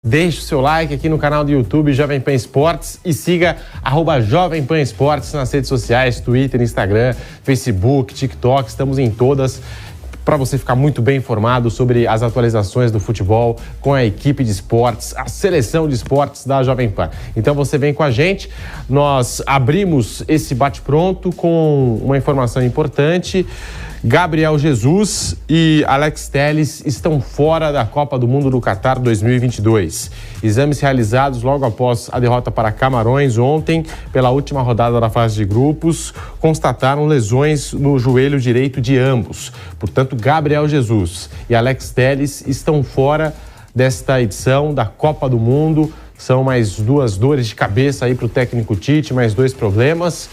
Deixe o seu like aqui no canal do YouTube Jovem Pan Esportes e siga @Jovem Pan Esportes nas redes sociais, Twitter, Instagram, Facebook, TikTok, estamos em todas, para você ficar muito bem informado sobre as atualizações do futebol com a equipe de esportes, a seleção de esportes da Jovem Pan. Então você vem com a gente, nós abrimos esse bate-pronto com uma informação importante. Gabriel Jesus e Alex Telles estão fora da Copa do Mundo do Catar 2022. Exames realizados logo após a derrota para Camarões ontem, pela última rodada da fase de grupos, constataram lesões no joelho direito de ambos. Portanto, Gabriel Jesus e Alex Telles estão fora desta edição da Copa do Mundo. São mais duas dores de cabeça aí para o técnico Tite, mais dois problemas.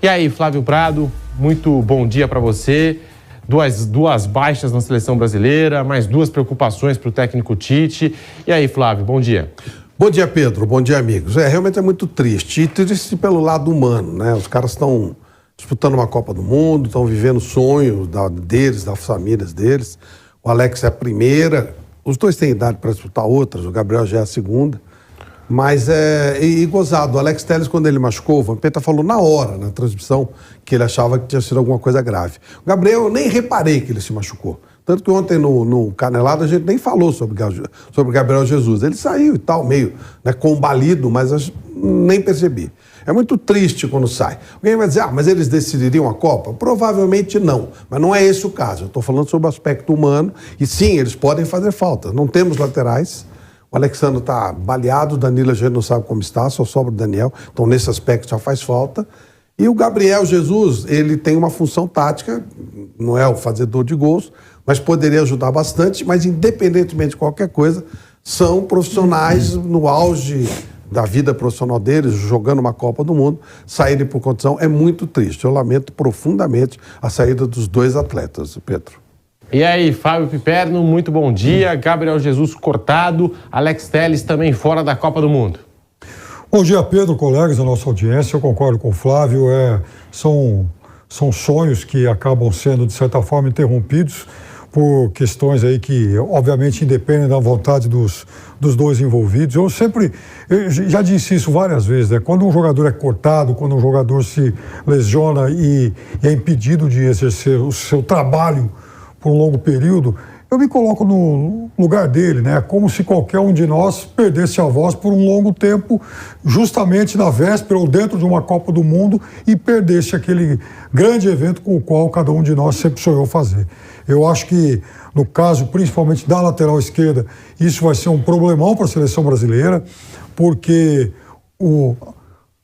E aí, Flávio Prado, muito bom dia para você. Duas baixas na seleção brasileira, mais duas preocupações para o técnico Tite. E aí, Flávio, bom dia. Bom dia, Pedro. Bom dia, amigos. Realmente é muito triste. E triste pelo lado humano, né? Os caras estão disputando uma Copa do Mundo, estão vivendo sonhos deles, das famílias deles. O Alex é a primeira. Os dois têm idade para disputar outras. O Gabriel já é a segunda. Mas e gozado, o Alex Telles, quando ele machucou, o Vampeta falou na hora, na transmissão, que ele achava que tinha sido alguma coisa grave. O Gabriel, eu nem reparei que ele se machucou. Tanto que ontem no Canelado a gente nem falou sobre Gabriel Jesus. Ele saiu e tal, meio combalido, mas nem percebi. É muito triste quando sai. Alguém vai dizer, mas eles decidiriam a Copa? Provavelmente não, mas não é esse o caso. Eu estou falando sobre o aspecto humano e sim, eles podem fazer falta. Não temos laterais. O Alexandre está baleado, o Danilo a gente não sabe como está, só sobra o Daniel, então nesse aspecto já faz falta. E o Gabriel Jesus, ele tem uma função tática, não é o fazedor de gols, mas poderia ajudar bastante, mas independentemente de qualquer coisa, são profissionais no auge da vida profissional deles, jogando uma Copa do Mundo, saírem por condição é muito triste. Eu lamento profundamente a saída dos dois atletas, Pedro. E aí, Fábio Piperno, muito bom dia. Gabriel Jesus cortado, Alex Telles também fora da Copa do Mundo. Bom dia, Pedro, colegas da nossa audiência. Eu concordo com o Flávio. São sonhos que acabam sendo, de certa forma, interrompidos por questões aí que, obviamente, independem da vontade dos dois envolvidos. Eu já disse isso várias vezes, né? Quando um jogador é cortado, quando um jogador se lesiona e é impedido de exercer o seu trabalho por um longo período, eu me coloco no lugar dele, né? Como se qualquer um de nós perdesse a voz por um longo tempo, justamente na véspera ou dentro de uma Copa do Mundo, e perdesse aquele grande evento com o qual cada um de nós sempre sonhou fazer. Eu acho que, no caso, principalmente da lateral esquerda, isso vai ser um problemão para a seleção brasileira, porque o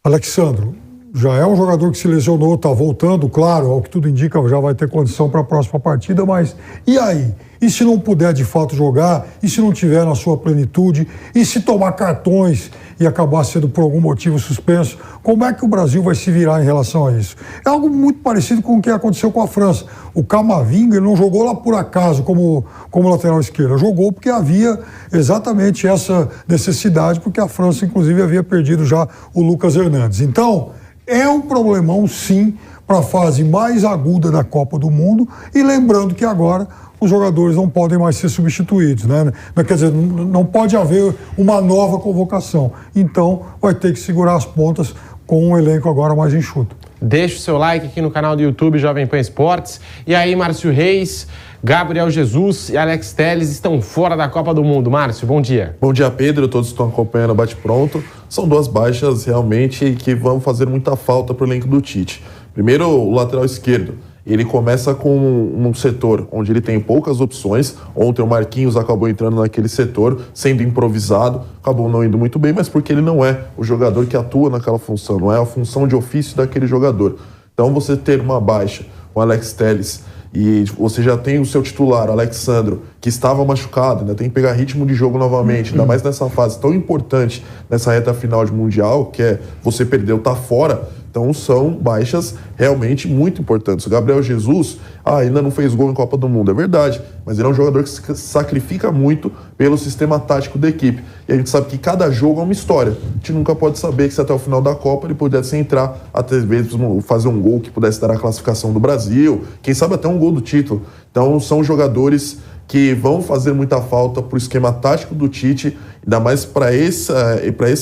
Alexandre já é um jogador que se lesionou, está voltando, claro, ao que tudo indica, já vai ter condição para a próxima partida, mas e aí? E se não puder de fato jogar? E se não tiver na sua plenitude? E se tomar cartões e acabar sendo por algum motivo suspenso? Como é que o Brasil vai se virar em relação a isso? É algo muito parecido com o que aconteceu com a França. O Camavinga, ele não jogou lá por acaso como lateral esquerdo, jogou porque havia exatamente essa necessidade, porque a França, inclusive, havia perdido já o Lucas Hernandes. Então, é um problemão, sim, para a fase mais aguda da Copa do Mundo, e lembrando que agora os jogadores não podem mais ser substituídos, né? Quer dizer, não pode haver uma nova convocação. Então, vai ter que segurar as pontas com um elenco agora mais enxuto. Deixe o seu like aqui no canal do YouTube Jovem Pan Esportes. E aí, Márcio Reis, Gabriel Jesus e Alex Telles estão fora da Copa do Mundo. Márcio, bom dia. Bom dia, Pedro. Todos estão acompanhando o Bate-Pronto. São duas baixas realmente que vão fazer muita falta para o elenco do Tite. Primeiro, o lateral esquerdo. Ele começa com um setor onde ele tem poucas opções. Ontem o Marquinhos acabou entrando naquele setor, sendo improvisado, acabou não indo muito bem, mas porque ele não é o jogador que atua naquela função, não é a função de ofício daquele jogador. Então você ter uma baixa, o Alex Telles, e você já tem o seu titular, o Alexandro, que estava machucado, ainda tem que pegar ritmo de jogo novamente, ainda mais nessa fase tão importante, nessa reta final de Mundial, que é você perdeu, tá fora. Então são baixas realmente muito importantes. O Gabriel Jesus ainda não fez gol em Copa do Mundo, é verdade, mas ele é um jogador que se sacrifica muito pelo sistema tático da equipe. E a gente sabe que cada jogo é uma história. A gente nunca pode saber que se até o final da Copa ele pudesse entrar, até mesmo fazer um gol que pudesse dar a classificação do Brasil, quem sabe até um gol do título. Então são jogadores que vão fazer muita falta para o esquema tático do Tite, ainda mais para esse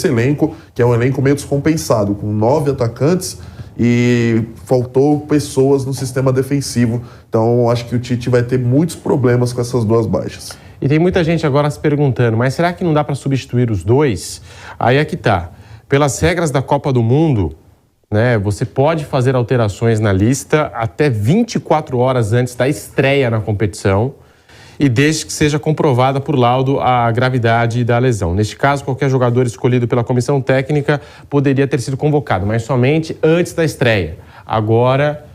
elenco, que é um elenco meio descompensado, com 9 atacantes e faltou pessoas no sistema defensivo. Então, acho que o Tite vai ter muitos problemas com essas 2 baixas. E tem muita gente agora se perguntando, mas será que não dá para substituir os 2? Aí é que tá. Pelas regras da Copa do Mundo, né, você pode fazer alterações na lista até 24 horas antes da estreia na competição e desde que seja comprovada por laudo a gravidade da lesão. Neste caso, qualquer jogador escolhido pela comissão técnica poderia ter sido convocado, mas somente antes da estreia. Agora,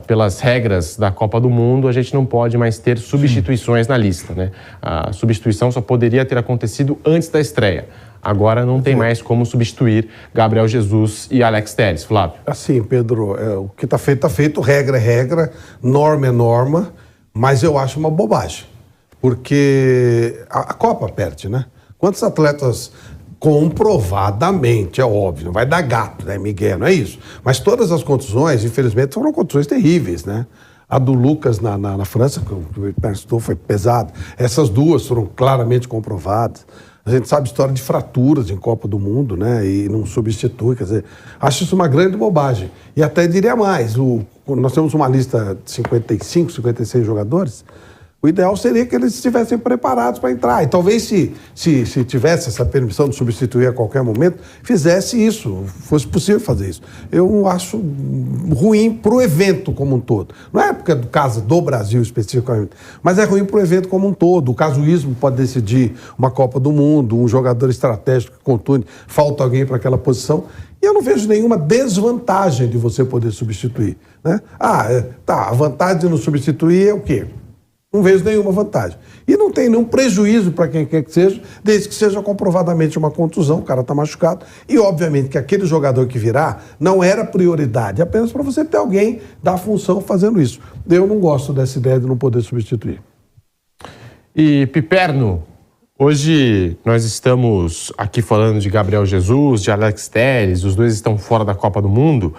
pelas regras da Copa do Mundo, a gente não pode mais ter substituições na lista, né? A substituição só poderia ter acontecido antes da estreia. Agora não tem mais como substituir Gabriel Jesus e Alex Telles. Flávio. Assim, Pedro, o que está feito, regra é regra, norma é norma, mas eu acho uma bobagem. Porque a Copa perde, né? Quantos atletas comprovadamente, é óbvio, não vai dar gato, né, Miguel? Não é isso. Mas todas as contusões, infelizmente, foram contusões terríveis, né? A do Lucas na França, que o Perstou foi pesado. Essas 2 foram claramente comprovadas. A gente sabe história de fraturas em Copa do Mundo, né? E não substitui, quer dizer, acho isso uma grande bobagem. E até diria mais, nós temos uma lista de 55, 56 jogadores, o ideal seria que eles estivessem preparados para entrar. E talvez se tivesse essa permissão de substituir a qualquer momento, fizesse isso, fosse possível fazer isso. Eu acho ruim para o evento como um todo. Não é porque é do caso do Brasil especificamente, mas é ruim para o evento como um todo. O casuísmo pode decidir uma Copa do Mundo, um jogador estratégico que contunde, falta alguém para aquela posição. E eu não vejo nenhuma desvantagem de você poder substituir, né? A vantagem de não substituir é o quê? Não vejo nenhuma vantagem. E não tem nenhum prejuízo para quem quer que seja, desde que seja comprovadamente uma contusão, o cara está machucado. E, obviamente, que aquele jogador que virá não era prioridade, apenas para você ter alguém da função fazendo isso. Eu não gosto dessa ideia de não poder substituir. E, Piperno, hoje nós estamos aqui falando de Gabriel Jesus, de Alex Telles, os 2 estão fora da Copa do Mundo,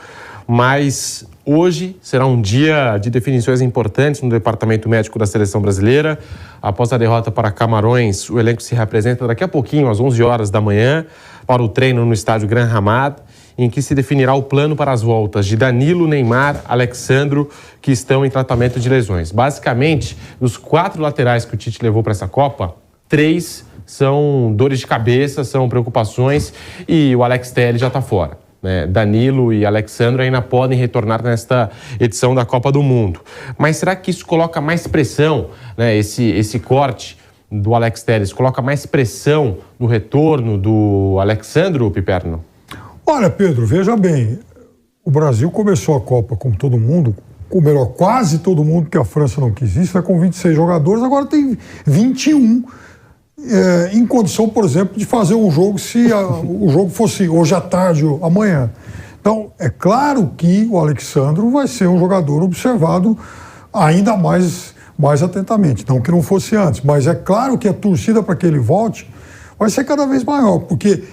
mas hoje será um dia de definições importantes no departamento médico da seleção brasileira. Após a derrota para Camarões, o elenco se reapresenta daqui a pouquinho, às 11 horas da manhã, para o treino no estádio Gran Hamad, em que se definirá o plano para as voltas de Danilo, Neymar, Alexandro, que estão em tratamento de lesões. Basicamente, dos 4 laterais que o Tite levou para essa Copa, 3 são dores de cabeça, são preocupações e o Alex Telles já está fora. Danilo e Alexandro ainda podem retornar nesta edição da Copa do Mundo. Mas será que isso coloca mais pressão, né? Esse corte do Alex Telles coloca mais pressão no retorno do Alexandro, Piperno? Olha, Pedro, veja bem, o Brasil começou a Copa como todo mundo, ou melhor, quase todo mundo, que a França não quis isso, com 26 jogadores, agora tem 21 em condição, por exemplo, de fazer um jogo se o jogo fosse hoje à tarde ou amanhã. Então, é claro que o Alexandro vai ser um jogador observado ainda mais atentamente. Não que não fosse antes, mas é claro que a torcida para que ele volte vai ser cada vez maior, porque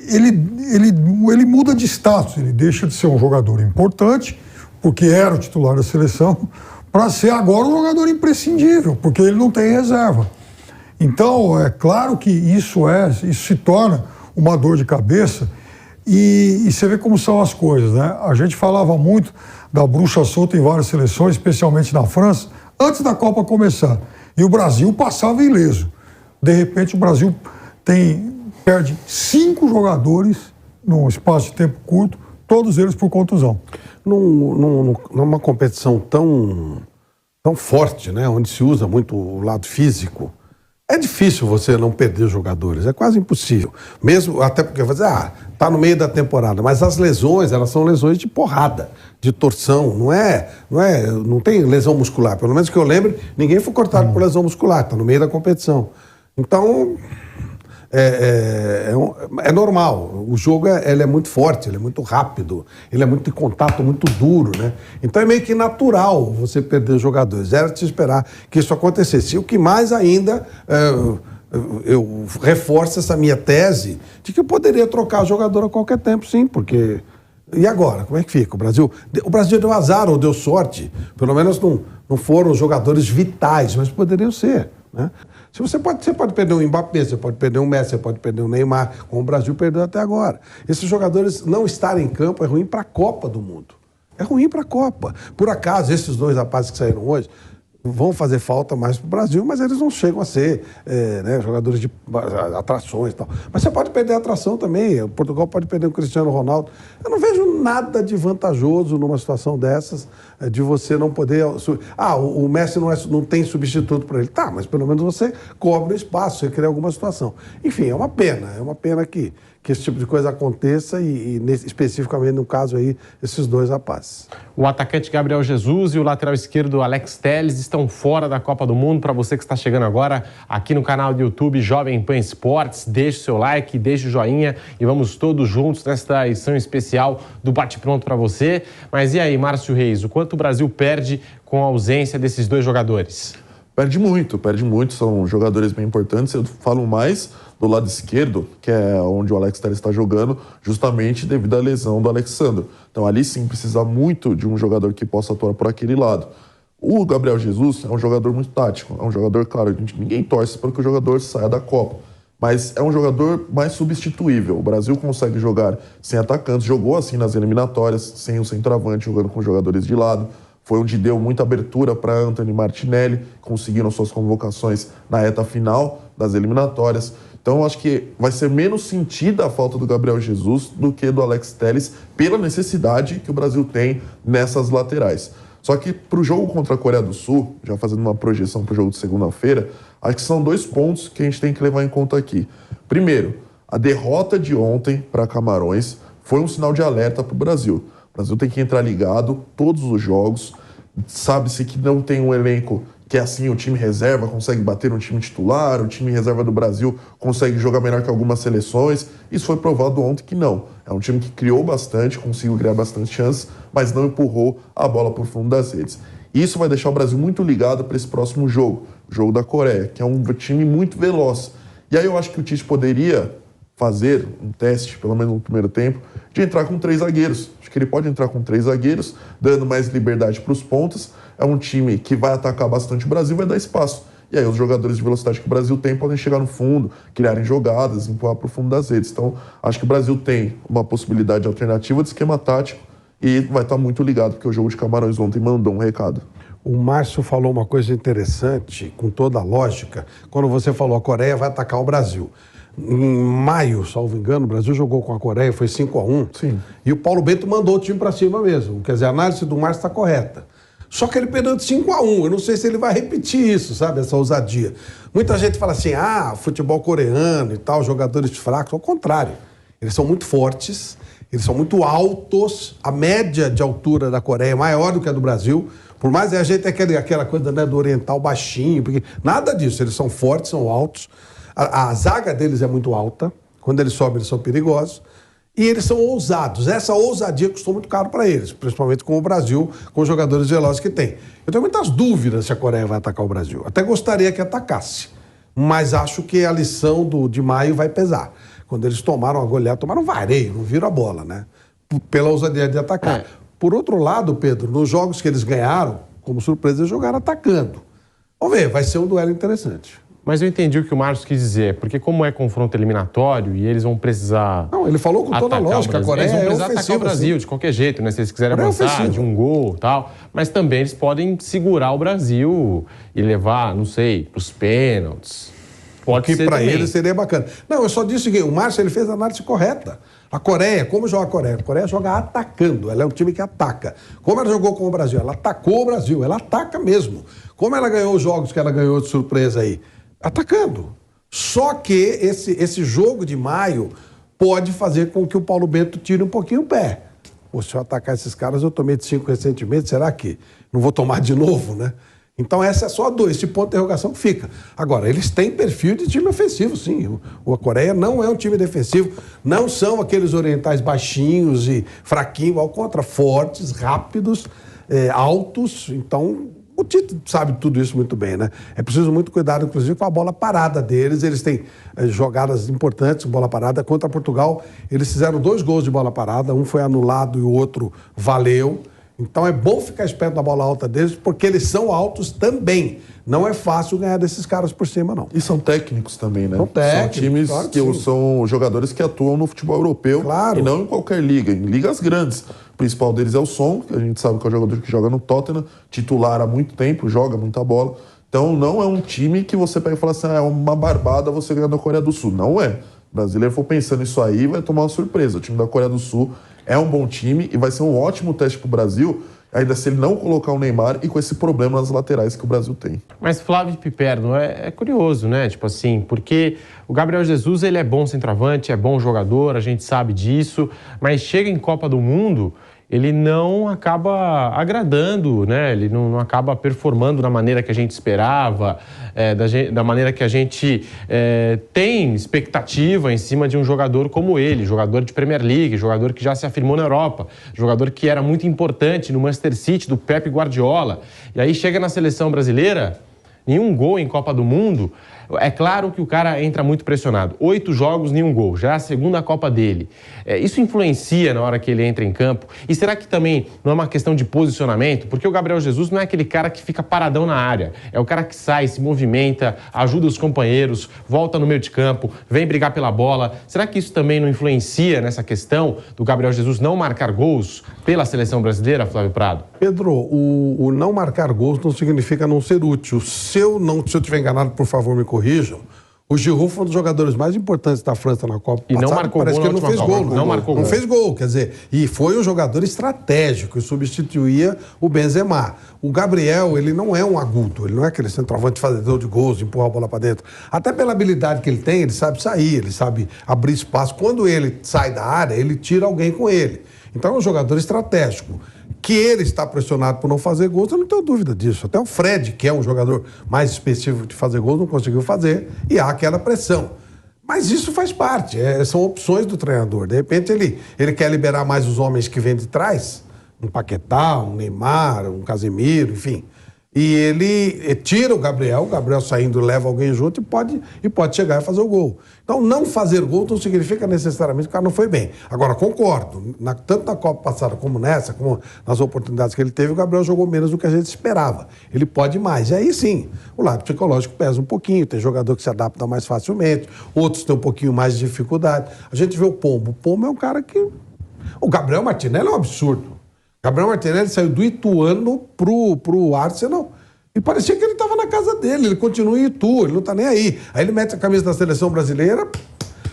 ele muda de status, ele deixa de ser um jogador importante, porque era o titular da seleção, para ser agora um jogador imprescindível, porque ele não tem reserva. Então, é claro que isso se torna uma dor de cabeça e você vê como são as coisas, né? A gente falava muito da bruxa solta em várias seleções, especialmente na França, antes da Copa começar. E o Brasil passava ileso. De repente, o Brasil perde 5 jogadores num espaço de tempo curto, todos eles por contusão. Numa competição tão forte, né? Onde se usa muito o lado físico, é difícil você não perder jogadores, é quase impossível. Mesmo, até porque você tá no meio da temporada, mas as lesões, elas são lesões de porrada, de torção, não tem lesão muscular. Pelo menos que eu lembre, ninguém foi cortado por lesão muscular, tá no meio da competição. Então, é normal. O jogo ele é muito forte, ele é muito rápido, ele é muito de contato, muito duro, né? Então é meio que natural você perder jogadores. Era de se esperar que isso acontecesse. E o que mais ainda, eu reforço essa minha tese de que eu poderia trocar jogador a qualquer tempo, sim, porque E agora, como é que fica? O Brasil deu azar ou deu sorte. Pelo menos não foram jogadores vitais, mas poderiam ser, né? Você pode perder um Mbappé, você pode perder um Messi, você pode perder um Neymar, como o Brasil perdeu até agora. Esses jogadores não estarem em campo é ruim para a Copa do Mundo. É ruim para a Copa. Por acaso, esses 2 rapazes que saíram hoje vão fazer falta mais para o Brasil, mas eles não chegam a ser jogadores de atrações e tal. Mas você pode perder a atração também. O Portugal pode perder o Cristiano Ronaldo. Eu não vejo nada de vantajoso numa situação dessas, de você não poder... o Messi não tem substituto para ele. Tá, mas pelo menos você cobre o espaço, você cria alguma situação. Enfim, é uma pena que esse tipo de coisa aconteça e especificamente no caso aí, esses 2 rapazes. O atacante Gabriel Jesus e o lateral esquerdo Alex Telles estão fora da Copa do Mundo. Para você que está chegando agora aqui no canal do YouTube Jovem Pan Esportes, deixe o seu like, deixe o joinha e vamos todos juntos nesta edição especial do Bate Pronto para você. Mas e aí, Márcio Reis, o quanto o Brasil perde com a ausência desses 2 jogadores? Perde muito, são jogadores bem importantes. Eu falo mais do lado esquerdo, que é onde o Alex Telles está jogando, justamente devido à lesão do Alexandro. Então ali sim precisa muito de um jogador que possa atuar por aquele lado. O Gabriel Jesus é um jogador muito tático, é um jogador, claro, ninguém torce para que o jogador saia da Copa, mas é um jogador mais substituível. O Brasil consegue jogar sem atacantes, jogou assim nas eliminatórias, sem o centroavante, jogando com jogadores de lado. Foi onde deu muita abertura para Anthony Martinelli, conseguiram suas convocações na reta final das eliminatórias. Então, eu acho que vai ser menos sentida a falta do Gabriel Jesus do que do Alex Telles, pela necessidade que o Brasil tem nessas laterais. Só que para o jogo contra a Coreia do Sul, já fazendo uma projeção para o jogo de segunda-feira, acho que são 2 pontos que a gente tem que levar em conta aqui. Primeiro, a derrota de ontem para Camarões foi um sinal de alerta para o Brasil. O Brasil tem que entrar ligado todos os jogos. Sabe-se que não tem um elenco que é assim, o time reserva consegue bater no time titular, o time reserva do Brasil consegue jogar melhor que algumas seleções. Isso foi provado ontem que não. É um time que criou bastante, conseguiu criar bastante chances, mas não empurrou a bola para o fundo das redes. Isso vai deixar o Brasil muito ligado para esse próximo jogo, o jogo da Coreia, que é um time muito veloz. E aí eu acho que o Tite poderia fazer um teste, pelo menos no primeiro tempo, de entrar com 3 zagueiros. Acho que ele pode entrar com 3 zagueiros, dando mais liberdade para os pontas. É um time que vai atacar bastante o Brasil, vai dar espaço. E aí os jogadores de velocidade que o Brasil tem podem chegar no fundo, criarem jogadas, empurrar para o fundo das redes. Então, acho que o Brasil tem uma possibilidade alternativa de esquema tático e vai estar muito ligado, porque o jogo de Camarões ontem mandou um recado. O Márcio falou uma coisa interessante, com toda a lógica, quando você falou a Coreia vai atacar o Brasil. Em maio, salvo engano, o Brasil jogou com a Coreia, foi 5-1. Sim. E o Paulo Bento mandou o time para cima mesmo. Quer dizer, a análise do Márcio está correta. Só que ele perdeu de 5-1. Eu não sei se ele vai repetir isso, sabe? Essa ousadia. Muita gente fala assim, futebol coreano e tal, jogadores fracos. Ao contrário. Eles são muito fortes, eles são muito altos. A média de altura da Coreia é maior do que a do Brasil. Por mais que a gente tenha aquela coisa, né, do oriental baixinho, porque nada disso. Eles são fortes, são altos. A zaga deles é muito alta. Quando eles sobem, eles são perigosos. E eles são ousados. Essa ousadia custou muito caro para eles, principalmente com o Brasil, com os jogadores velozes que tem. Eu tenho muitas dúvidas se a Coreia vai atacar o Brasil. Até gostaria que atacasse, mas acho que a lição de maio vai pesar. Quando eles tomaram a goleada, tomaram um vareio, não viram a bola, né? Pela ousadia de atacar. Por outro lado, Pedro, nos jogos que eles ganharam, como surpresa, eles jogaram atacando. Vamos ver, vai ser um duelo interessante. Mas eu entendi o que o Márcio quis dizer, porque como é confronto eliminatório e eles vão precisar... Não, ele falou com toda a lógica, a Coreia eles vão precisar atacar o ofensiva, Brasil sim. de qualquer jeito, né? Se eles quiserem avançar de um gol e tal. Mas também eles podem segurar o Brasil e levar, não sei, para os pênaltis. Pode ser que para também. ele seria bacana. Não, eu só disse que o Márcio ele fez a análise correta. A Coreia, como joga a Coreia? A Coreia joga atacando, ela é um time que ataca. Como ela jogou com o Brasil? Ela atacou o Brasil, ela ataca mesmo. Como ela ganhou os jogos que ela ganhou de surpresa aí? Atacando. Só que esse jogo de maio pode fazer com que o Paulo Bento tire um pouquinho o pé. Pô, se eu atacar esses caras, eu tomei de 5 recentemente, será que não vou tomar de novo, né? Então essa é só esse ponto de interrogação que fica. Agora, eles têm perfil de time ofensivo, sim. A Coreia não é um time defensivo, não são aqueles orientais baixinhos e fraquinhos, ao contrário, fortes, rápidos, altos. Então, O Tite sabe tudo isso muito bem, né? É preciso muito cuidado, inclusive, com a bola parada deles. Eles têm jogadas importantes com bola parada. Contra Portugal, eles fizeram 2 gols de bola parada. Um foi anulado e o outro valeu. Então é bom ficar esperto da bola alta deles, porque eles são altos também. Não é fácil ganhar desses caras por cima, não. E são técnicos também, né? São técnicos, times claro que sim. são jogadores que atuam no futebol europeu, Claro. e não em qualquer liga, em ligas grandes. O principal deles é o Son, que a gente sabe que é o jogador que joga no Tottenham, titular há muito tempo, joga muita bola. Então não é um time que você pega e fala assim, é uma barbada você ganhar da Coreia do Sul. Não é. O brasileiro for pensando nisso aí, vai tomar uma surpresa. O time da Coreia do Sul é um bom time e vai ser um ótimo teste pro Brasil, ainda se ele não colocar o Neymar e com esse problema nas laterais que o Brasil tem. Mas Flávio Piperno, é curioso, né? Tipo assim, porque o Gabriel Jesus, ele é bom centroavante, é bom jogador, a gente sabe disso, mas chega em Copa do Mundo, ele não acaba agradando, né? Ele não acaba performando da maneira que a gente esperava, da maneira que a gente tem expectativa em cima de um jogador como ele, jogador de Premier League, jogador que já se afirmou na Europa, jogador que era muito importante no Manchester City, do Pep Guardiola. E aí chega na seleção brasileira, nenhum gol em Copa do Mundo. É claro que o cara entra muito pressionado. 8 jogos, nenhum gol. Já é a segunda Copa dele. Isso influencia na hora que ele entra em campo? E será que também não é uma questão de posicionamento? Porque o Gabriel Jesus não é aquele cara que fica paradão na área. É o cara que sai, se movimenta, ajuda os companheiros, volta no meio de campo, vem brigar pela bola. Será que isso também não influencia nessa questão do Gabriel Jesus não marcar gols pela seleção brasileira, Flávio Prado? Pedro, o não marcar gols não significa não ser útil. Se eu estiver enganado, por favor, me corrijam. O Giroud foi um dos jogadores mais importantes da França na Copa e passada. Não marcou parece gol que ele não fez gol. Não fez gol, quer dizer, e foi um jogador estratégico e substituía o Benzema. O Gabriel, ele não é um agudo, ele não é aquele centroavante fazedor de gols, de empurrar a bola para dentro. Até pela habilidade que ele tem, ele sabe sair, ele sabe abrir espaço. Quando ele sai da área, ele tira alguém com ele. Então é um jogador estratégico. Que ele está pressionado por não fazer gols, eu não tenho dúvida disso. Até o Fred, que é um jogador mais específico de fazer gols, não conseguiu fazer e há aquela pressão. Mas isso faz parte, são opções do treinador. De repente ele quer liberar mais os homens que vêm de trás, um Paquetá, um Neymar, um Casemiro, enfim. E ele tira o Gabriel saindo leva alguém junto e pode chegar e fazer o gol. Então, não fazer gol não significa necessariamente que o cara não foi bem. Agora, concordo, tanto na Copa passada como nessa, como nas oportunidades que ele teve, o Gabriel jogou menos do que a gente esperava. Ele pode mais. E aí sim, o lado psicológico pesa um pouquinho, tem jogador que se adapta mais facilmente, outros têm um pouquinho mais de dificuldade. A gente vê o Pombo. O Pombo é um cara que... O Gabriel Martinelli é um absurdo. Gabriel Martinelli saiu do Ituano pro Arsenal e parecia que ele estava na casa dele. Ele continua em Itu, ele não está nem aí. Aí ele mete a camisa da seleção brasileira,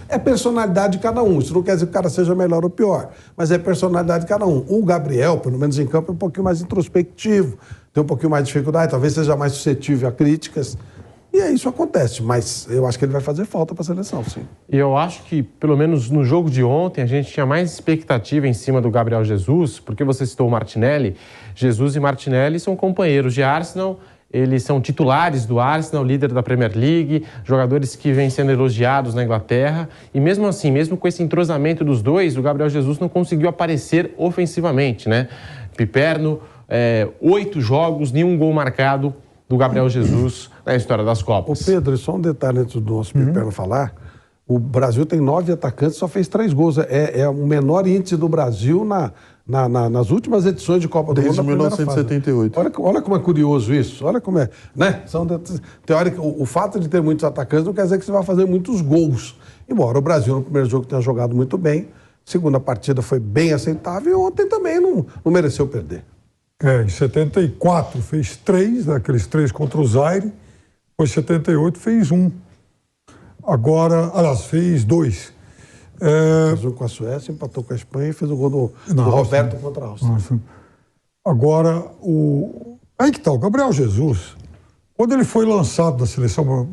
é personalidade de cada um. Isso não quer dizer que o cara seja melhor ou pior, mas é personalidade de cada um. O Gabriel, pelo menos em campo, é um pouquinho mais introspectivo, tem um pouquinho mais de dificuldade, talvez seja mais suscetível a críticas. E aí isso acontece, mas eu acho que ele vai fazer falta para a seleção, sim. E eu acho que, pelo menos no jogo de ontem, a gente tinha mais expectativa em cima do Gabriel Jesus, porque você citou o Martinelli. Jesus e Martinelli são companheiros de Arsenal, eles são titulares do Arsenal, líder da Premier League, jogadores que vêm sendo elogiados na Inglaterra. E mesmo assim, mesmo com esse entrosamento dos dois, o Gabriel Jesus não conseguiu aparecer ofensivamente, né? Piperno, 8 jogos, nenhum gol marcado do Gabriel Jesus na história das Copas. Ô Pedro, só um detalhe antes do nosso Piperno falar. O Brasil tem 9 atacantes, só fez 3 gols. É o menor índice do Brasil nas últimas edições de Copa do Mundo. Desde 1978. Olha como é curioso isso. Olha como é. Né? O fato de ter muitos atacantes não quer dizer que você vai fazer muitos gols. Embora o Brasil, no primeiro jogo, tenha jogado muito bem, segunda partida foi bem aceitável e ontem também não mereceu perder. Em 74 fez 3, daqueles 3 contra o Zaire. Depois, em 78, fez 1. Agora, aliás, fez 2. Fez um com a Suécia, empatou com a Espanha e fez o gol do Roberto contra a Áustria. Agora, aí que tá, o Gabriel Jesus, quando ele foi lançado da seleção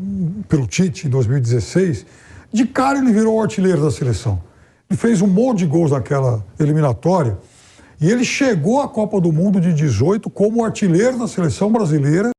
pelo Tite, em 2016, de cara ele virou o artilheiro da seleção. Ele fez um monte de gols naquela eliminatória. E ele chegou à Copa do Mundo de 18 como artilheiro da seleção brasileira